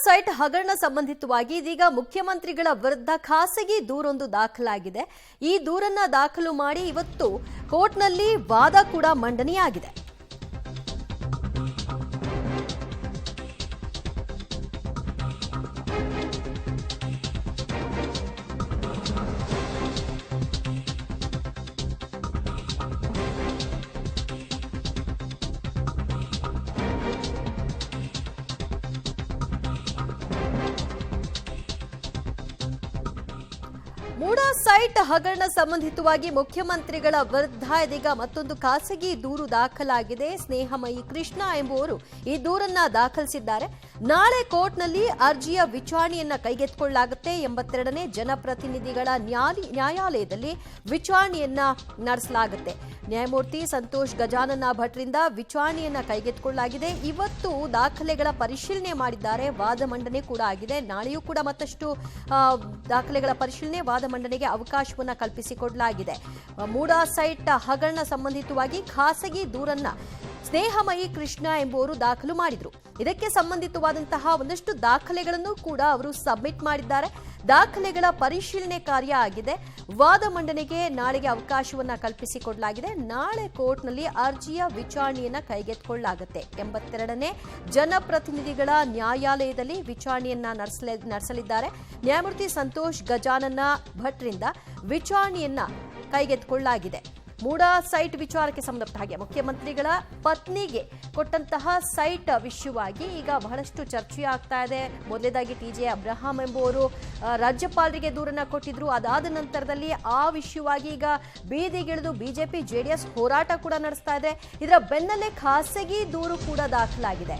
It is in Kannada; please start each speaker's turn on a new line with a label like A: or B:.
A: ಸೈಟ್ ಹಗರಣ ಸಂಬಂಧಿತವಾಗಿ ಇದೀಗ ಮುಖ್ಯಮಂತ್ರಿಗಳ ವಿರುದ್ಧ ಖಾಸಗಿ ದೂರೊಂದು ದಾಖಲಾಗಿದೆ. ಈ ದೂರನ್ನ ದಾಖಲು ಮಾಡಿ ಇವತ್ತು ಕೋರ್ಟ್ನಲ್ಲಿ ವಾದ ಕೂಡ ಮಂಡನೆಯಾಗಿದೆ. ಮೂಡಾ ಸೈಟ್ ಹಗರಣ ಸಂಬಂಧಿತವಾಗಿ ಮುಖ್ಯಮಂತ್ರಿಗಳ ವಿರುದ್ಧ ಇದೀಗ ಮತ್ತೊಂದು ಖಾಸಗಿ ದೂರು ದಾಖಲಾಗಿದೆ. ಸ್ನೇಹಮಯಿ ಕೃಷ್ಣ ಎಂಬುವರು ಈ ದೂರನ್ನ ದಾಖಲಿಸಿದ್ದಾರೆ. ನಾಳೆ ಕೋರ್ಟ್ನಲ್ಲಿ ಅರ್ಜಿಯ ವಿಚಾರಣೆಯನ್ನ ಕೈಗೆತ್ತಿಕೊಳ್ಳಲಾಗುತ್ತೆ. 82ನೇ ಜನಪ್ರತಿನಿಧಿಗಳ ನ್ಯಾಯಾಲಯದಲ್ಲಿ ವಿಚಾರಣೆಯನ್ನ ನಡೆಸಲಾಗುತ್ತೆ. ನ್ಯಾಯಮೂರ್ತಿ ಸಂತೋಷ್ ಗಜಾನನ ಭಟ್ರಿಂದ ವಿಚಾರಣೆಯನ್ನ ಕೈಗೆತ್ತಿಕೊಳ್ಳಲಾಗಿದೆ. ಇವತ್ತು ದಾಖಲೆಗಳ ಪರಿಶೀಲನೆ ಮಾಡಿದ್ದಾರೆ. ವಾದ ಮಂಡನೆ ಕೂಡ ಆಗಿದೆ. ನಾಳೆಯೂ ಕೂಡ ಮತ್ತಷ್ಟು ದಾಖಲೆಗಳ ಪರಿಶೀಲನೆ ವಾದ ಮಂಡನೆಗೆ ಅವಕಾಶವನ್ನ ಕಲ್ಪಿಸಿಕೊಡಲಾಗಿದೆ. ಮೂಡಾ ಸೈಟ್ ಹಗರಣ ಸಂಬಂಧಿತವಾಗಿ ಖಾಸಗಿ ದೂರನ್ನ ಸ್ನೇಹಮಯಿ ಕೃಷ್ಣ ಎಂಬುವರು ದಾಖಲು ಮಾಡಿದ್ರು. ಇದಕ್ಕೆ ಸಂಬಂಧಿತವಾದಂತಹ ಒಂದಷ್ಟು ದಾಖಲೆಗಳನ್ನು ಕೂಡ ಅವರು ಸಬ್ಮಿಟ್ ಮಾಡಿದ್ದಾರೆ. ದಾಖಲೆಗಳ ಪರಿಶೀಲನೆ ಕಾರ್ಯ ಆಗಿದೆ. ವಾದ ಮಂಡನೆಗೆ ನಾಳೆಗೆ ಅವಕಾಶವನ್ನ ಕಲ್ಪಿಸಿಕೊಡಲಾಗಿದೆ. ನಾಳೆ ಕೋರ್ಟ್ನಲ್ಲಿ ಅರ್ಜಿಯ ವಿಚಾರಣೆಯನ್ನ ಕೈಗೆತ್ತಿಕೊಳ್ಳಲಾಗುತ್ತೆ. 82ನೇ ಜನಪ್ರತಿನಿಧಿಗಳ ನ್ಯಾಯಾಲಯದಲ್ಲಿ ವಿಚಾರಣೆಯನ್ನ ನಡೆಸಲಿದ್ದಾರೆ. ನ್ಯಾಯಮೂರ್ತಿ ಸಂತೋಷ್ ಗಜಾನನ ಭಟ್ರಿಂದ ವಿಚಾರಣೆಯನ್ನ ಕೈಗೆತ್ತಿಕೊಳ್ಳಲಾಗಿದೆ. ಮೂಡಾ ಸೈಟ್ ವಿಚಾರಕ್ಕೆ ಸಂಬಂಧಪಟ್ಟ ಹಾಗೆ ಮುಖ್ಯಮಂತ್ರಿಗಳ ಪತ್ನಿಗೆ ಕೊಟ್ಟಂತಹ ಸೈಟ್ ವಿಷಯವಾಗಿ ಈಗ ಬಹಳಷ್ಟು ಚರ್ಚೆ ಆಗ್ತಾ ಇದೆ. ಮೊದಲೇದಾಗಿ ಟಿ.ಜೆ. ಅಬ್ರಹಾಂ ಎಂಬುವರು ರಾಜ್ಯಪಾಲರಿಗೆ ದೂರನ್ನ ಕೊಟ್ಟಿದ್ರು. ಅದಾದ ನಂತರದಲ್ಲಿ ಆ ವಿಷಯವಾಗಿ ಈಗ ಬೀದಿಗಿಳಿದು ಬಿಜೆಪಿ ಜೆಡಿಎಸ್ ಹೋರಾಟ ಕೂಡ ನಡೆಸ್ತಾ ಇದೆ. ಇದರ ಬೆನ್ನಲ್ಲೇ ಖಾಸಗಿ ದೂರು ಕೂಡ ದಾಖಲಾಗಿದೆ.